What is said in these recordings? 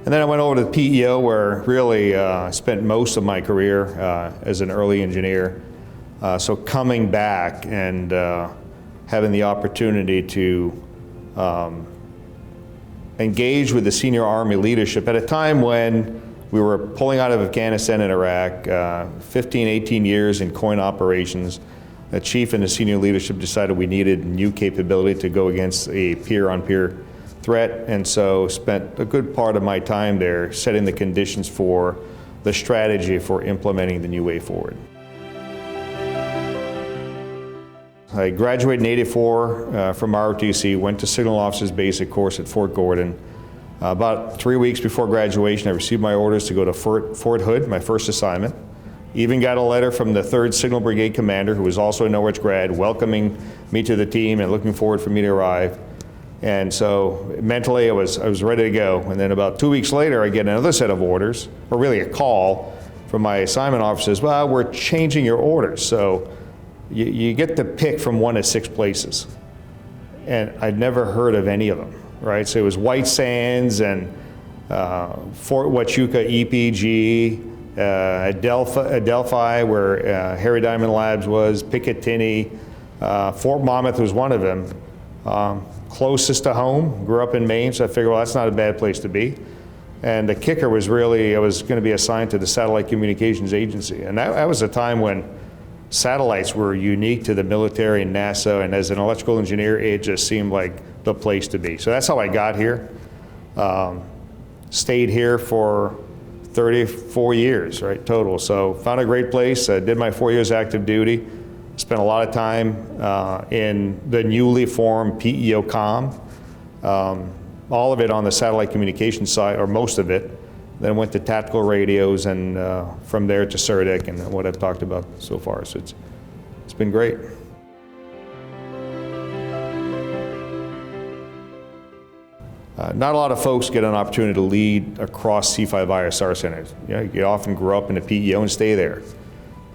And then I went over to the PEO, where really I spent most of my career as an early engineer. So coming back and having the opportunity to engage with the senior Army leadership at a time when we were pulling out of Afghanistan and Iraq, 15, 18 years in COIN operations. The chief and the senior leadership decided we needed new capability to go against a peer-on-peer threat, and so spent a good part of my time there setting the conditions for the strategy for implementing the new way forward. I graduated in '84 from ROTC, went to Signal Officers Basic course at Fort Gordon. About 3 weeks before graduation, I received my orders to go to Fort Hood, my first assignment. Even got a letter from the 3rd Signal Brigade commander, who was also a Norwich grad, welcoming me to the team and looking forward for me to arrive. And so mentally I was ready to go. And then about 2 weeks later, I get another set of orders, or really a call from my assignment officer. Says, well, we're changing your orders. So you get to pick from 1 of 6 places. And I'd never heard of any of them, right? So it was White Sands and Fort Huachuca EPG, Delphi, where Harry Diamond Labs was, Picatinny, Fort Monmouth was one of them. Closest to home, grew up in Maine, so I figured, well, that's not a bad place to be. And the kicker was really, I was going to be assigned to the Satellite Communications Agency. And that was a time when satellites were unique to the military and NASA, and as an electrical engineer, it just seemed like the place to be. So that's how I got here. Stayed here for 34 years, right, total. So found a great place, did my 4 years active duty, spent a lot of time in the newly formed PEO COM, all of it on the satellite communications side, or most of it. Then went to tactical radios, and from there to CERDEC and what I've talked about so far. So it's been great. Not a lot of folks get an opportunity to lead across C5ISR centers. You often grow up in the PEO and stay there.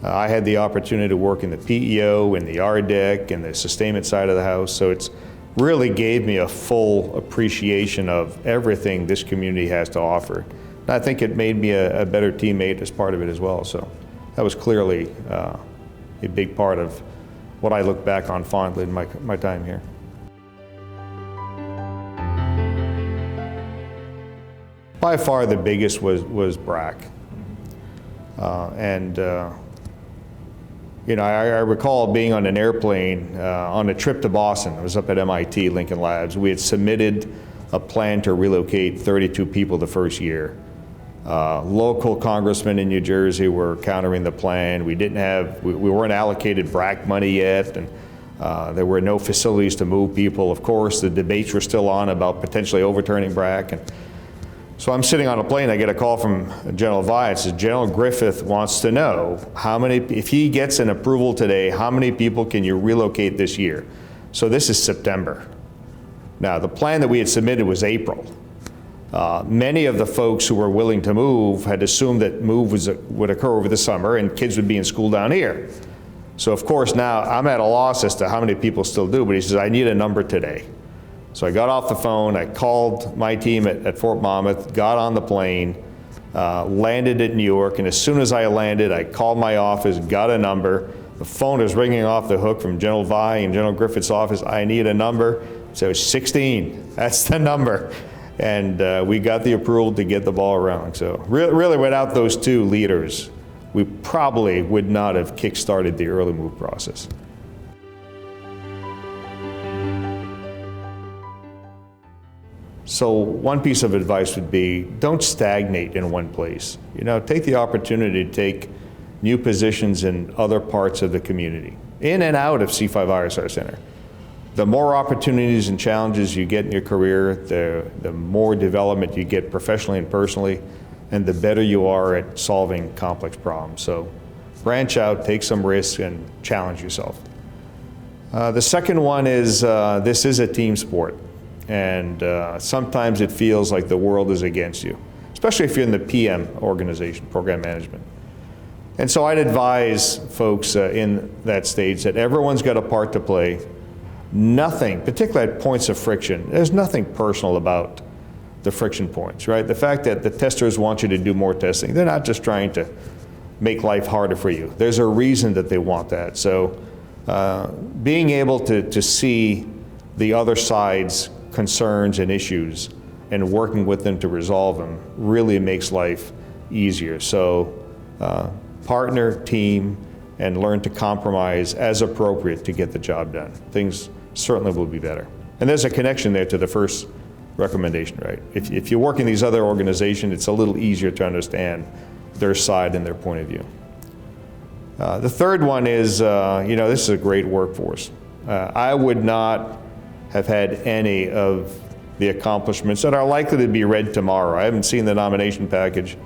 I had the opportunity to work in the PEO, in the RDEC, and the sustainment side of the house, so it's really gave me a full appreciation of everything this community has to offer. And I think it made me a better teammate as part of it as well, so that was clearly a big part of what I look back on fondly in my time here. By far the biggest was BRAC. You know, I recall being on an airplane on a trip to Boston. I was up at MIT, Lincoln Labs. We had submitted a plan to relocate 32 people the first year. Local congressmen in New Jersey were countering the plan. We weren't allocated BRAC money yet, and there were no facilities to move people. Of course, the debates were still on about potentially overturning BRAC. So I'm sitting on a plane, I get a call from General Vi. It says, General Griffith wants to know if he gets an approval today, how many people can you relocate this year? So this is September. Now, the plan that we had submitted was April. Many of the folks who were willing to move had assumed that move would occur over the summer and kids would be in school down here. So of course now I'm at a loss as to how many people still do, but he says, I need a number today. So I got off the phone, I called my team at Fort Monmouth, got on the plane, landed at New York, and as soon as I landed, I called my office, got a number. The phone was ringing off the hook from General Vi and General Griffith's office. I need a number. So it was 16, that's the number. And we got the approval to get the ball rolling. So really without those two leaders, we probably would not have kick-started the early move process. So one piece of advice would be, don't stagnate in one place. You know, take the opportunity to take new positions in other parts of the community, in and out of C5ISR Center. The more opportunities and challenges you get in your career, the more development you get professionally and personally, and the better you are at solving complex problems. So branch out, take some risks, and challenge yourself. The second one is, this is a team sport. And sometimes it feels like the world is against you, especially if you're in the PM organization, program management. And so I'd advise folks in that stage that everyone's got a part to play. Nothing, particularly at points of friction, there's nothing personal about the friction points, right? The fact that the testers want you to do more testing, they're not just trying to make life harder for you. There's a reason that they want that. So being able to see the other side's concerns and issues and working with them to resolve them really makes life easier. So partner, team, and learn to compromise as appropriate to get the job done. Things certainly will be better. And there's a connection there to the first recommendation, right? If you work in these other organizations, it's a little easier to understand their side and their point of view. The third one is, this is a great workforce. I would not have had any of the accomplishments that are likely to be read tomorrow. I haven't seen the nomination package,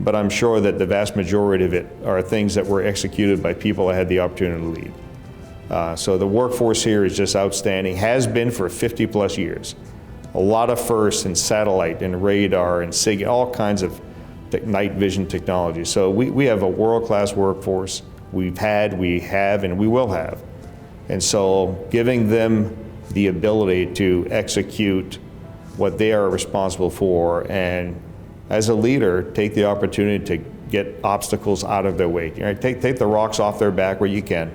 but I'm sure that the vast majority of it are things that were executed by people I had the opportunity to lead. So the workforce here is just outstanding, has been for 50 plus years. A lot of firsts in satellite and radar and SIG, all kinds of night vision technology. So we have a world-class workforce. We have, and we will have. And so giving them the ability to execute what they are responsible for, and as a leader, take the opportunity to get obstacles out of their way. Right? Take the rocks off their back where you can,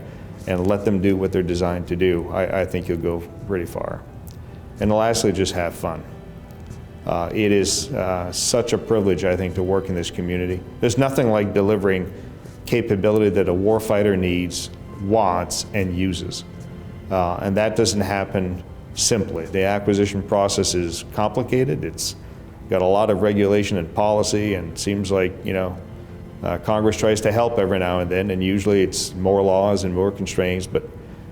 and let them do what they're designed to do. I think you'll go pretty far. And lastly, just have fun. It is such a privilege, I think, to work in this community. There's nothing like delivering capability that a warfighter needs, wants, and uses. And that doesn't happen simply. The acquisition process is complicated. It's got a lot of regulation and policy, and it seems like, Congress tries to help every now and then, and usually it's more laws and more constraints, but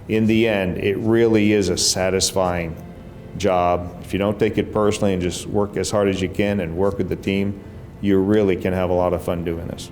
in the end, it really is a satisfying job. If you don't take it personally and just work as hard as you can and work with the team, you really can have a lot of fun doing this.